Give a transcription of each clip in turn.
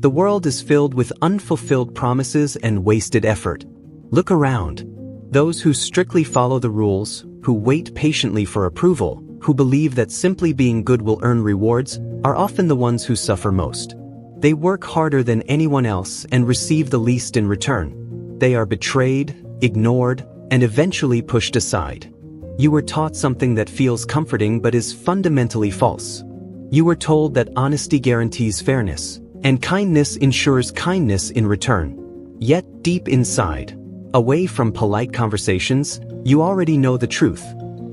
The world is filled with unfulfilled promises and wasted effort. Look around. Those who strictly follow the rules, who wait patiently for approval, who believe that simply being good will earn rewards, are often the ones who suffer most. They work harder than anyone else and receive the least in return. They are betrayed, ignored, and eventually pushed aside. You were taught something that feels comforting but is fundamentally false. You were told that honesty guarantees fairness, and kindness ensures kindness in return. Yet deep inside, away from polite conversations, you already know the truth.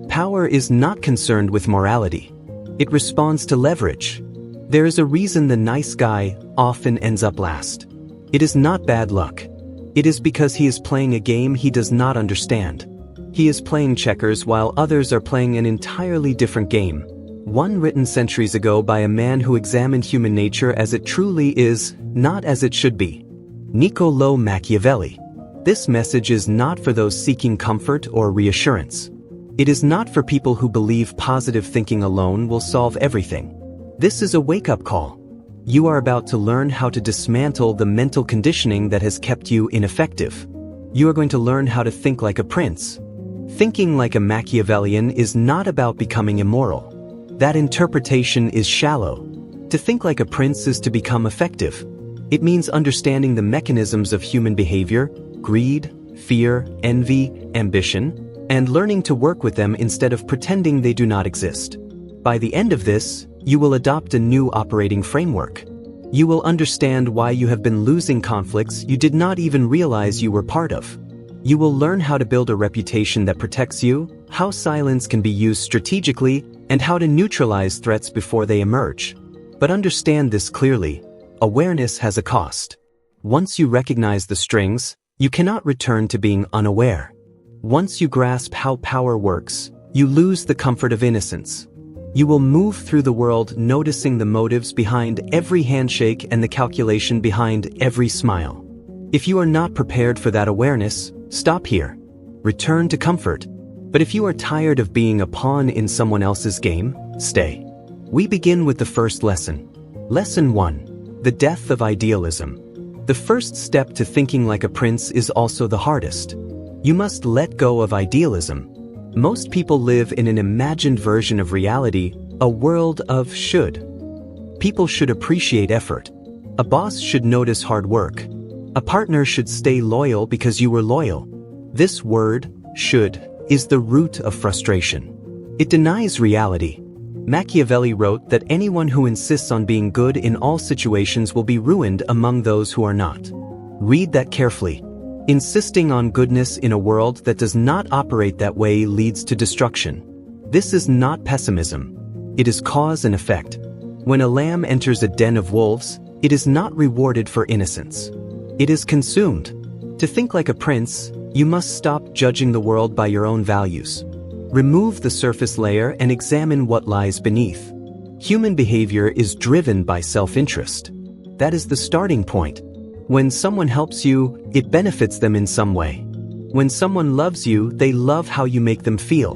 Power is not concerned with morality. It responds to leverage. There is a reason the nice guy often ends up last. It is not bad luck. It is because he is playing a game he does not understand. He is playing checkers while others are playing an entirely different game. One written centuries ago by a man who examined human nature as it truly is, not as it should be. Niccolò Machiavelli. This message is not for those seeking comfort or reassurance. It is not for people who believe positive thinking alone will solve everything. This is a wake-up call. You are about to learn how to dismantle the mental conditioning that has kept you ineffective. You are going to learn how to think like a prince. Thinking like a Machiavellian is not about becoming immoral. That interpretation is shallow. To think like a prince is to become effective. It means understanding the mechanisms of human behavior, greed, fear, envy, ambition, and learning to work with them instead of pretending they do not exist. By the end of this, you will adopt a new operating framework. You will understand why you have been losing conflicts you did not even realize you were part of. You will learn how to build a reputation that protects you, how silence can be used strategically, and how to neutralize threats before they emerge. But understand this clearly: awareness has a cost. Once you recognize the strings, you cannot return to being unaware. Once you grasp how power works, you lose the comfort of innocence. You will move through the world noticing the motives behind every handshake and the calculation behind every smile. If you are not prepared for that awareness, stop here. Return to comfort. But if you are tired of being a pawn in someone else's game, stay. We begin with the first lesson. Lesson 1. The death of idealism. The first step to thinking like a prince is also the hardest. You must let go of idealism. Most people live in an imagined version of reality, a world of should. People should appreciate effort. A boss should notice hard work. A partner should stay loyal because you were loyal. This word, should, is the root of frustration. It denies reality. Machiavelli wrote that anyone who insists on being good in all situations will be ruined among those who are not. Read that carefully. Insisting on goodness in a world that does not operate that way leads to destruction. This is not pessimism. It is cause and effect. When a lamb enters a den of wolves, it is not rewarded for innocence. It is consumed. To think like a prince, you must stop judging the world by your own values. Remove the surface layer and examine what lies beneath. Human behavior is driven by self-interest. That is the starting point. When someone helps you, it benefits them in some way. When someone loves you, they love how you make them feel.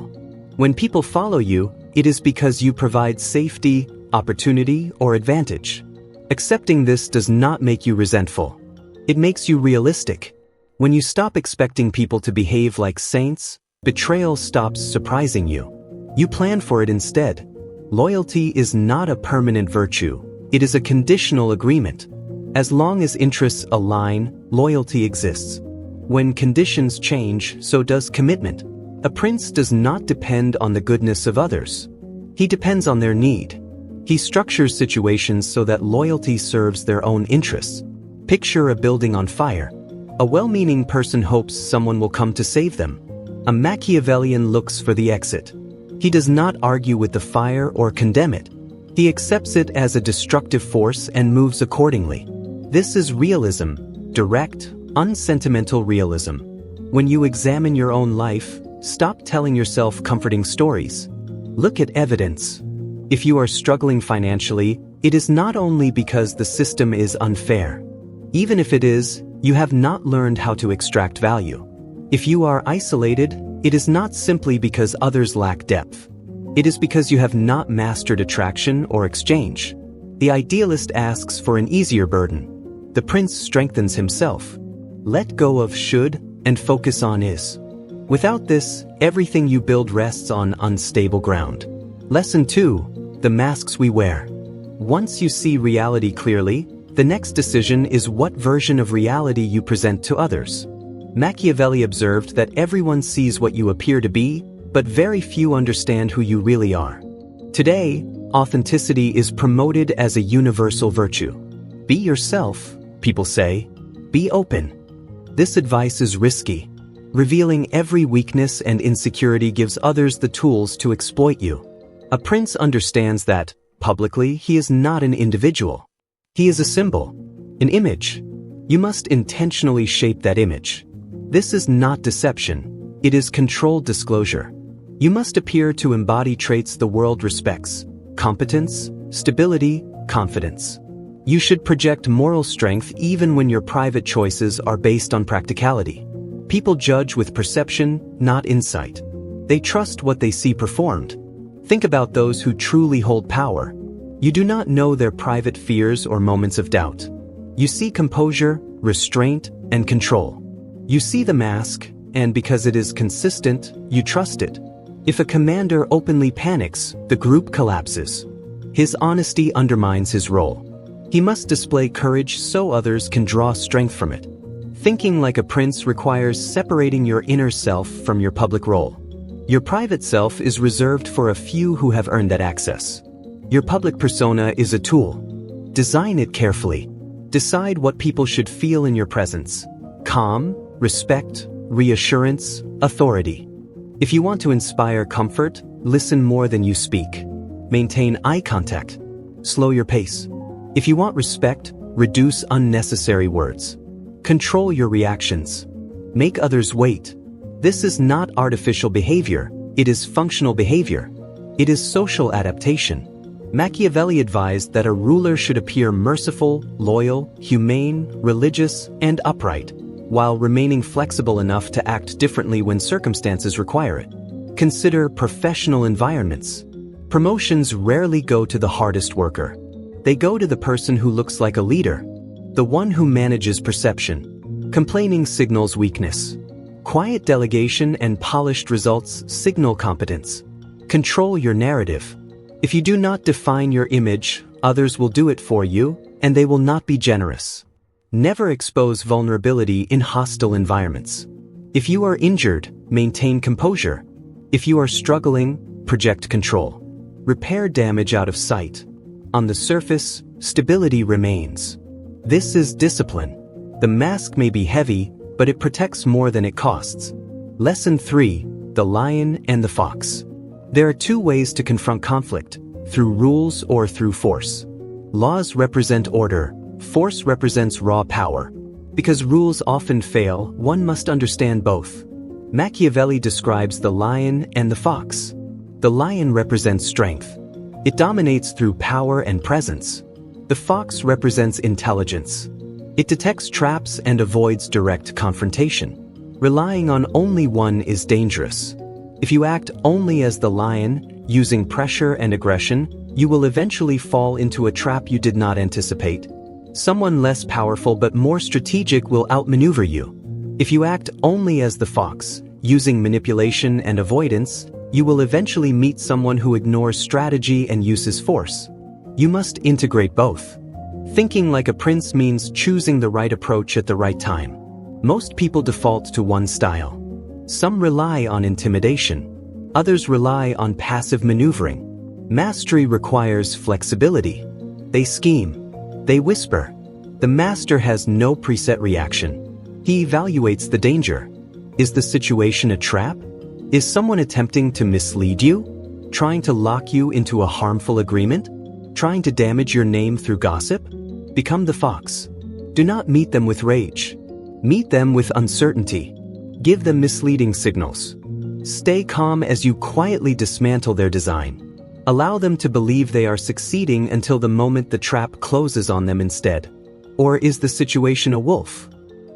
When people follow you, it is because you provide safety, opportunity, or advantage. Accepting this does not make you resentful. It makes you realistic. When you stop expecting people to behave like saints, betrayal stops surprising you. You plan for it instead. Loyalty is not a permanent virtue. It is a conditional agreement. As long as interests align, loyalty exists. When conditions change, so does commitment. A prince does not depend on the goodness of others. He depends on their need. He structures situations so that loyalty serves their own interests. Picture a building on fire. A well-meaning person hopes someone will come to save them. A Machiavellian looks for the exit. He does not argue with the fire or condemn it. He accepts it as a destructive force and moves accordingly. This is realism, direct, unsentimental realism. When you examine your own life, stop telling yourself comforting stories. Look at evidence. If you are struggling financially, it is not only because the system is unfair. Even if it is, you have not learned how to extract value. If you are isolated, it is not simply because others lack depth. It is because you have not mastered attraction or exchange. The idealist asks for an easier burden. The prince strengthens himself. Let go of should and focus on is. Without this, everything you build rests on unstable ground. Lesson 2. The masks we wear. Once you see reality clearly, the next decision is what version of reality you present to others. Machiavelli observed that everyone sees what you appear to be, but very few understand who you really are. Today, authenticity is promoted as a universal virtue. Be yourself, people say. Be open. This advice is risky. Revealing every weakness and insecurity gives others the tools to exploit you. A prince understands that, publicly, he is not an individual. He is a symbol, an image. You must intentionally shape that image. This is not deception. It is controlled disclosure. You must appear to embody traits the world respects: competence, stability, confidence. You should project moral strength even when your private choices are based on practicality. People judge with perception, not insight. They trust what they see performed. Think about those who truly hold power. You do not know their private fears or moments of doubt. You see composure, restraint, and control. You see the mask, and because it is consistent, you trust it. If a commander openly panics, the group collapses. His honesty undermines his role. He must display courage so others can draw strength from it. Thinking like a prince requires separating your inner self from your public role. Your private self is reserved for a few who have earned that access. Your public persona is a tool. Design it carefully. Decide what people should feel in your presence: calm, respect, reassurance, authority. If you want to inspire comfort, listen more than you speak. Maintain eye contact. Slow your pace. If you want respect, reduce unnecessary words. Control your reactions. Make others wait. This is not artificial behavior, it is functional behavior. It is social adaptation. Machiavelli advised that a ruler should appear merciful, loyal, humane, religious, and upright, while remaining flexible enough to act differently when circumstances require it. Consider professional environments. Promotions rarely go to the hardest worker. They go to the person who looks like a leader, the one who manages perception. Complaining signals weakness. Quiet delegation and polished results signal competence. Control your narrative. If you do not define your image, others will do it for you, and they will not be generous. Never expose vulnerability in hostile environments. If you are injured, maintain composure. If you are struggling, project control. Repair damage out of sight. On the surface, stability remains. This is discipline. The mask may be heavy, but it protects more than it costs. Lesson 3. The lion and the fox. There are two ways to confront conflict: through rules or through force. Laws represent order, force represents raw power. Because rules often fail, one must understand both. Machiavelli describes the lion and the fox. The lion represents strength. It dominates through power and presence. The fox represents intelligence. It detects traps and avoids direct confrontation. Relying on only one is dangerous. If you act only as the lion, using pressure and aggression, you will eventually fall into a trap you did not anticipate. Someone less powerful but more strategic will outmaneuver you. If you act only as the fox, using manipulation and avoidance, you will eventually meet someone who ignores strategy and uses force. You must integrate both. Thinking like a prince means choosing the right approach at the right time. Most people default to one style. Some rely on intimidation. Others rely on passive maneuvering. Mastery requires flexibility. They scheme. They whisper. The master has no preset reaction. He evaluates the danger. Is the situation a trap? Is someone attempting to mislead you? Trying to lock you into a harmful agreement? Trying to damage your name through gossip? Become the fox. Do not meet them with rage. Meet them with uncertainty. Give them misleading signals. Stay calm as you quietly dismantle their design. Allow them to believe they are succeeding until the moment the trap closes on them instead. Or is the situation a wolf?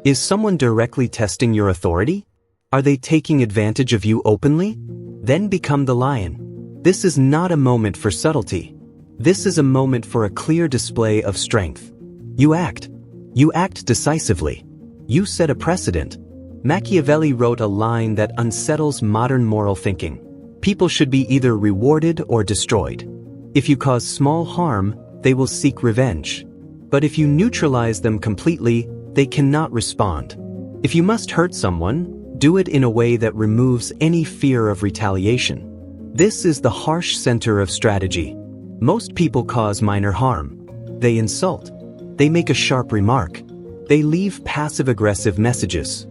Is someone directly testing your authority? Are they taking advantage of you openly? Then become the lion. This is not a moment for subtlety. This is a moment for a clear display of strength. You act. You act decisively. You set a precedent. Machiavelli wrote a line that unsettles modern moral thinking. People should be either rewarded or destroyed. If you cause small harm, they will seek revenge. But if you neutralize them completely, they cannot respond. If you must hurt someone, do it in a way that removes any fear of retaliation. This is the harsh center of strategy. Most people cause minor harm. They insult. They make a sharp remark. They leave passive-aggressive messages.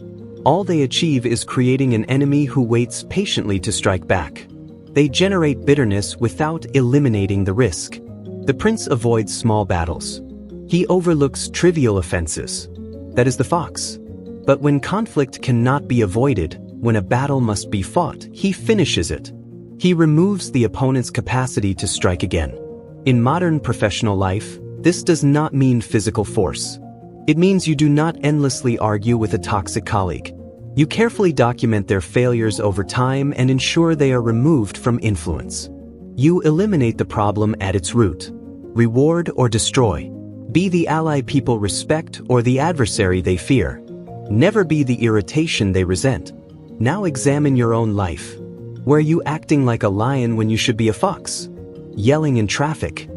All they achieve is creating an enemy who waits patiently to strike back. They generate bitterness without eliminating the risk. The prince avoids small battles. He overlooks trivial offenses. That is the fox. But when conflict cannot be avoided, when a battle must be fought, he finishes it. He removes the opponent's capacity to strike again. In modern professional life, this does not mean physical force. It means you do not endlessly argue with a toxic colleague. You carefully document their failures over time and ensure they are removed from influence. You eliminate the problem at its root. Reward or destroy. Be the ally people respect or the adversary they fear. Never be the irritation they resent. Now examine your own life. Were you acting like a lion when you should be a fox? Yelling in traffic?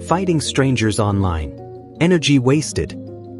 Fighting strangers online? Energy wasted?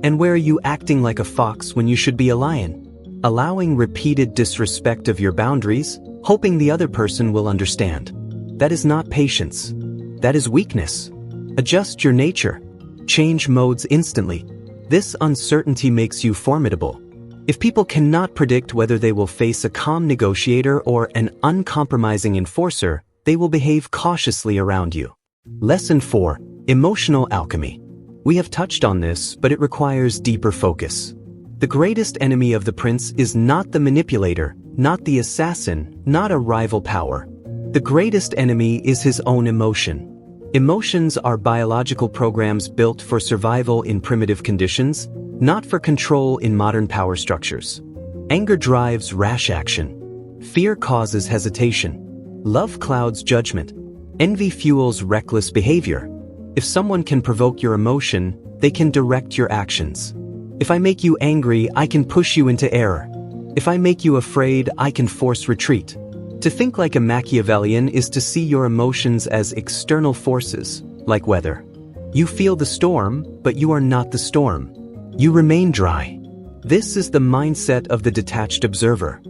And where are you acting like a fox when you should be a lion? Allowing repeated disrespect of your boundaries, hoping the other person will understand. That is not patience. That is weakness. Adjust your nature. Change modes instantly. This uncertainty makes you formidable. If people cannot predict whether they will face a calm negotiator or an uncompromising enforcer, they will behave cautiously around you. Lesson 4. Emotional alchemy. We have touched on this, but it requires deeper focus. The greatest enemy of the prince is not the manipulator, not the assassin, not a rival power. The greatest enemy is his own emotion. Emotions are biological programs built for survival in primitive conditions, not for control in modern power structures. Anger drives rash action. Fear causes hesitation. Love clouds judgment. Envy fuels reckless behavior. If someone can provoke your emotion, they can direct your actions. If I make you angry, I can push you into error. If I make you afraid, I can force retreat. To think like a Machiavellian is to see your emotions as external forces, like weather. You feel the storm, but you are not the storm. You remain dry. This is the mindset of the detached observer.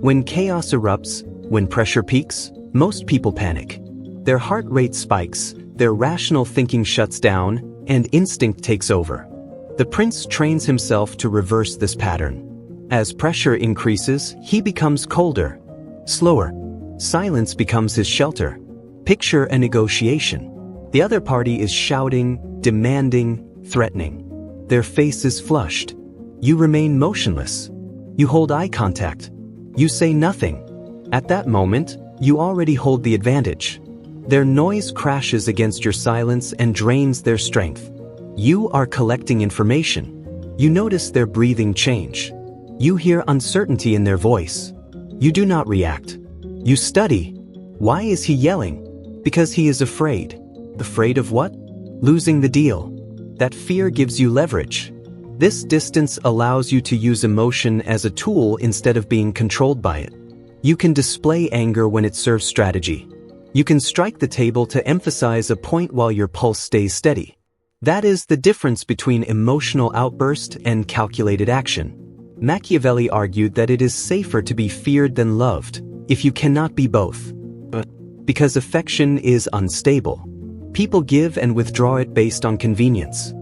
When chaos erupts, when pressure peaks, most people panic. Their heart rate spikes, their rational thinking shuts down, and instinct takes over. The prince trains himself to reverse this pattern. As pressure increases, he becomes colder, slower. Silence becomes his shelter. Picture a negotiation. The other party is shouting, demanding, threatening. Their face is flushed. You remain motionless. You hold eye contact. You say nothing. At that moment, you already hold the advantage. Their noise crashes against your silence and drains their strength. You are collecting information. You notice their breathing change. You hear uncertainty in their voice. You do not react. You study. Why is he yelling? Because he is afraid. Afraid of what? Losing the deal. That fear gives you leverage. This distance allows you to use emotion as a tool instead of being controlled by it. You can display anger when it serves strategy. You can strike the table to emphasize a point while your pulse stays steady. That is the difference between emotional outburst and calculated action. Machiavelli argued that it is safer to be feared than loved, if you cannot be both. But because affection is unstable, people give and withdraw it based on convenience.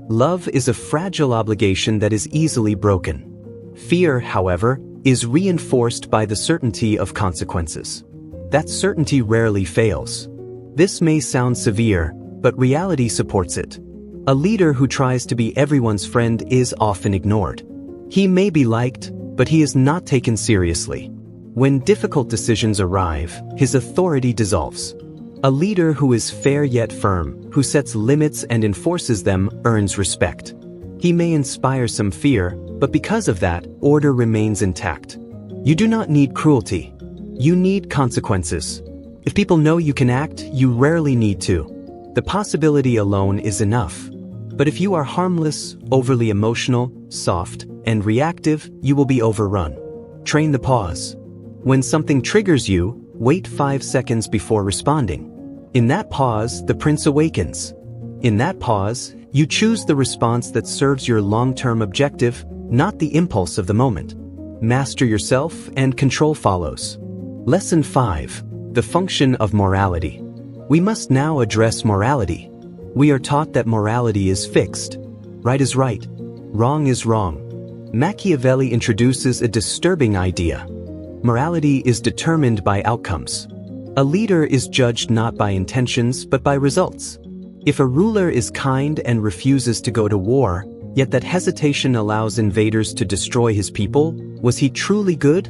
Love is a fragile obligation that is easily broken. Fear, however, is reinforced by the certainty of consequences. That certainty rarely fails. This may sound severe, but reality supports it. A leader who tries to be everyone's friend is often ignored. He may be liked, but he is not taken seriously. When difficult decisions arrive, his authority dissolves. A leader who is fair yet firm, who sets limits and enforces them, earns respect. He may inspire some fear, but because of that, order remains intact. You do not need cruelty. You need consequences. If people know you can act, you rarely need to. The possibility alone is enough. But if you are harmless, overly emotional, soft, and reactive, you will be overrun. Train the pause. When something triggers you, wait 5 seconds before responding. In that pause, the prince awakens. In that pause, you choose the response that serves your long-term objective, not the impulse of the moment. Master yourself and control follows. Lesson 5. The function of morality. We must now address morality. We are taught that morality is fixed. Right is right. Wrong is wrong. Machiavelli introduces a disturbing idea. Morality is determined by outcomes. A leader is judged not by intentions but by results. If a ruler is kind and refuses to go to war, yet that hesitation allows invaders to destroy his people, was he truly good?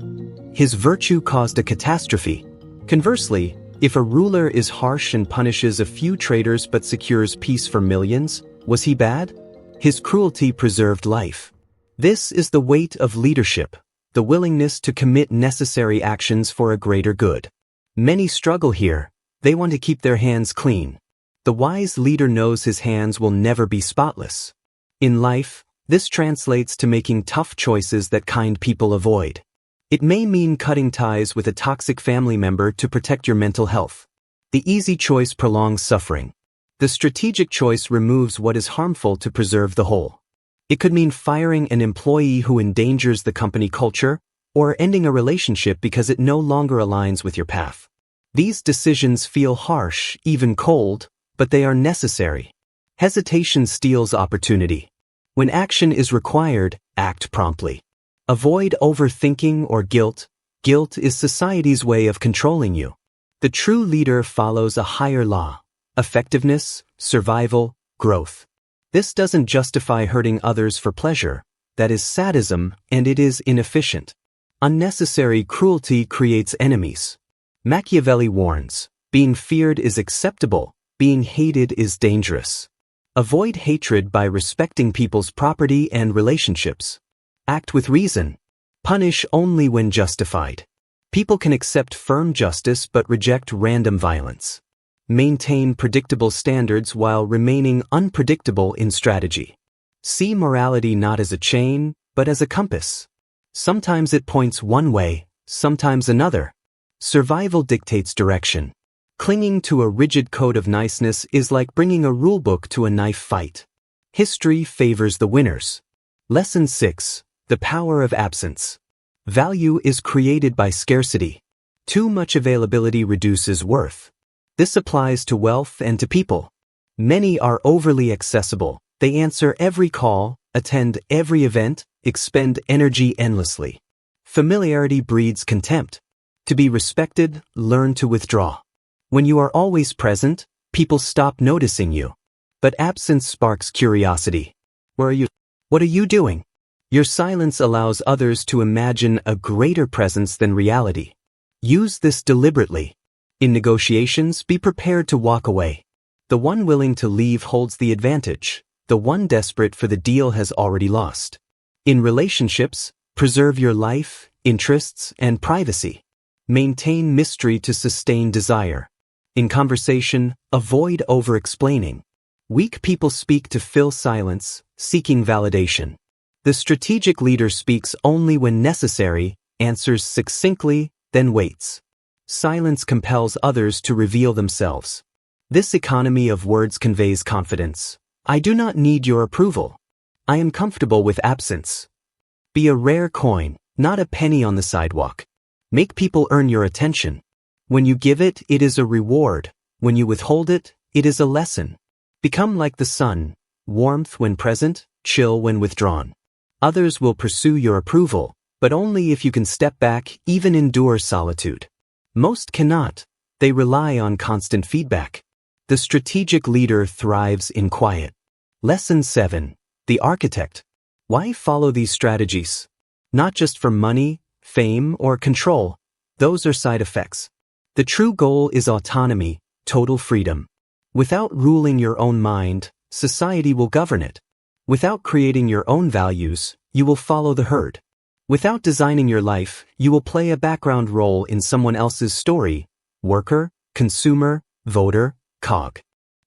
His virtue caused a catastrophe. Conversely, if a ruler is harsh and punishes a few traitors but secures peace for millions, was he bad? His cruelty preserved life. This is the weight of leadership, the willingness to commit necessary actions for a greater good. Many struggle here. They want to keep their hands clean. The wise leader knows his hands will never be spotless. In life, this translates to making tough choices that kind people avoid. It may mean cutting ties with a toxic family member to protect your mental health. The easy choice prolongs suffering. The strategic choice removes what is harmful to preserve the whole. It could mean firing an employee who endangers the company culture, or ending a relationship because it no longer aligns with your path. These decisions feel harsh, even cold, but they are necessary. Hesitation steals opportunity. When action is required, act promptly. Avoid overthinking or guilt. Guilt is society's way of controlling you. The true leader follows a higher law: effectiveness, survival, growth. This doesn't justify hurting others for pleasure. That is sadism, and it is inefficient. Unnecessary cruelty creates enemies. Machiavelli warns, being feared is acceptable, being hated is dangerous. Avoid hatred by respecting people's property and relationships. Act with reason. Punish only when justified. People can accept firm justice but reject random violence. Maintain predictable standards while remaining unpredictable in strategy. See morality not as a chain, but as a compass. Sometimes it points one way, sometimes another. Survival dictates direction. Clinging to a rigid code of niceness is like bringing a rulebook to a knife fight. History favors the winners. Lesson 6. The power of absence. Value is created by scarcity. Too much availability reduces worth. This applies to wealth and to people. Many are overly accessible. They answer every call, attend every event, expend energy endlessly. Familiarity breeds contempt. To be respected, learn to withdraw. When you are always present, people stop noticing you. But absence sparks curiosity. Where are you? What are you doing? Your silence allows others to imagine a greater presence than reality. Use this deliberately. In negotiations, be prepared to walk away. The one willing to leave holds the advantage. The one desperate for the deal has already lost. In relationships, preserve your life, interests, and privacy. Maintain mystery to sustain desire. In conversation, avoid over-explaining. Weak people speak to fill silence, seeking validation. The strategic leader speaks only when necessary, answers succinctly, then waits. Silence compels others to reveal themselves. This economy of words conveys confidence. I do not need your approval. I am comfortable with absence. Be a rare coin, not a penny on the sidewalk. Make people earn your attention. When you give it, it is a reward. When you withhold it, it is a lesson. Become like the sun, warmth when present, chill when withdrawn. Others will pursue your approval, but only if you can step back, even endure solitude. Most cannot. They rely on constant feedback. The strategic leader thrives in quiet. Lesson 7. The architect. Why follow these strategies? Not just for money, fame, or control. Those are side effects. The true goal is autonomy, total freedom. Without ruling your own mind, society will govern it. Without creating your own values, you will follow the herd. Without designing your life, you will play a background role in someone else's story: worker, consumer, voter, cog.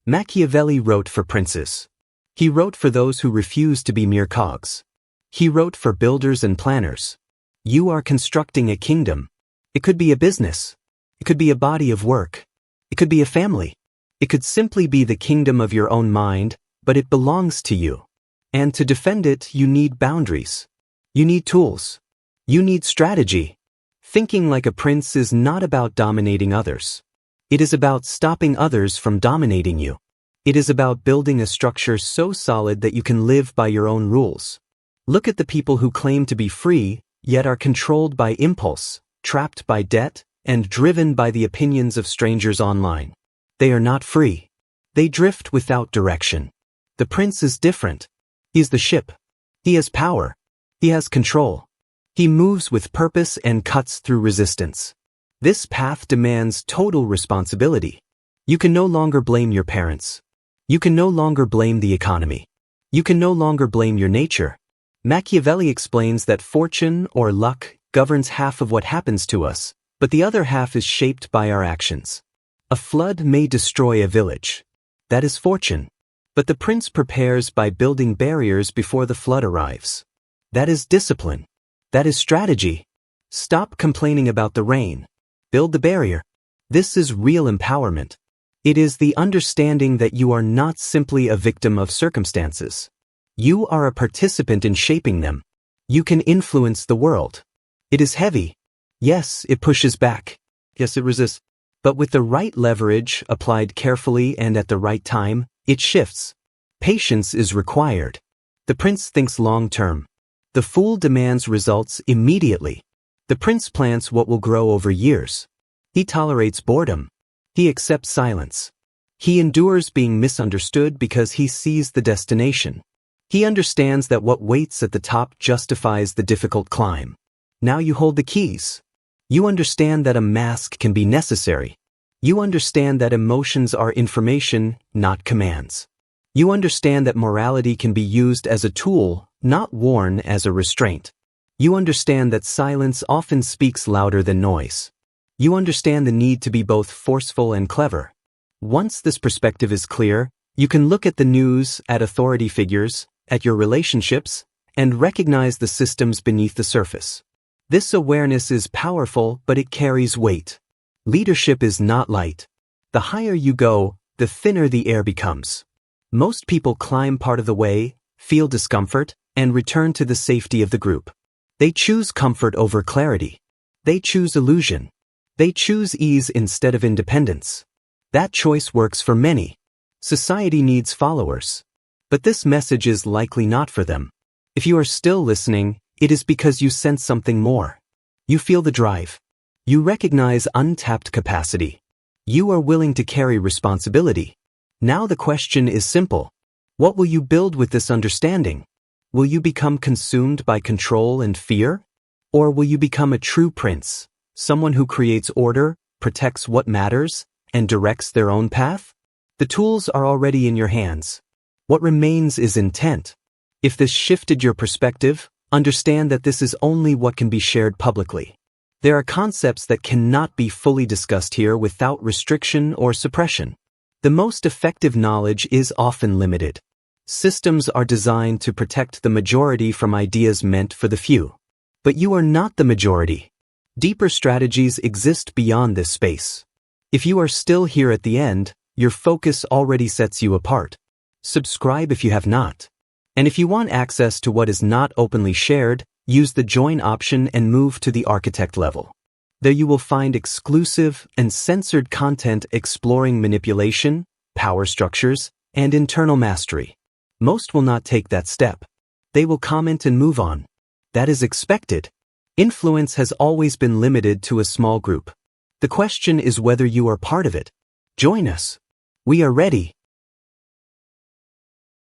Machiavelli wrote for princes. He wrote for those who refuse to be mere cogs. He wrote for builders and planners. You are constructing a kingdom. It could be a business. It could be a body of work. It could be a family. It could simply be the kingdom of your own mind, but it belongs to you. And to defend it, you need boundaries. You need tools. You need strategy. Thinking like a prince is not about dominating others. It is about stopping others from dominating you. It is about building a structure so solid that you can live by your own rules. Look at the people who claim to be free, yet are controlled by impulse, trapped by debt, and driven by the opinions of strangers online. They are not free. They drift without direction. The prince is different. He is the ship. He has power. He has control. He moves with purpose and cuts through resistance. This path demands total responsibility. You can no longer blame your parents. You can no longer blame the economy. You can no longer blame your nature. Machiavelli explains that fortune or luck governs half of what happens to us, but the other half is shaped by our actions. A flood may destroy a village. That is fortune. But the prince prepares by building barriers before the flood arrives. That is discipline. That is strategy. Stop complaining about the rain. Build the barrier. This is real empowerment. It is the understanding that you are not simply a victim of circumstances. You are a participant in shaping them. You can influence the world. It is heavy. Yes, it pushes back. Yes, it resists. But with the right leverage, applied carefully and at the right time, it shifts. Patience is required. The prince thinks long-term. The fool demands results immediately. The prince plants what will grow over years. He tolerates boredom. He accepts silence. He endures being misunderstood because he sees the destination. He understands that what waits at the top justifies the difficult climb. Now you hold the keys. You understand that a mask can be necessary. You understand that emotions are information, not commands. You understand that morality can be used as a tool, not worn as a restraint. You understand that silence often speaks louder than noise. You understand the need to be both forceful and clever. Once this perspective is clear, you can look at the news, at authority figures, at your relationships, and recognize the systems beneath the surface. This awareness is powerful, but it carries weight. Leadership is not light. The higher you go, the thinner the air becomes. Most people climb part of the way, feel discomfort, and return to the safety of the group. They choose comfort over clarity. They choose illusion. They choose ease instead of independence. That choice works for many. Society needs followers. But this message is likely not for them. If you are still listening, it is because you sense something more. You feel the drive. You recognize untapped capacity. You are willing to carry responsibility. Now the question is simple. What will you build with this understanding? Will you become consumed by control and fear? Or will you become a true prince, someone who creates order, protects what matters, and directs their own path? The tools are already in your hands. What remains is intent. If this shifted your perspective, understand that this is only what can be shared publicly. There are concepts that cannot be fully discussed here without restriction or suppression. The most effective knowledge is often limited. Systems are designed to protect the majority from ideas meant for the few. But you are not the majority. Deeper strategies exist beyond this space. If you are still here at the end, your focus already sets you apart. Subscribe if you have not. And if you want access to what is not openly shared, use the join option and move to the architect level. There you will find exclusive and censored content exploring manipulation, power structures, and internal mastery. Most will not take that step. They will comment and move on. That is expected. Influence has always been limited to a small group. The question is whether you are part of it. Join us. We are ready.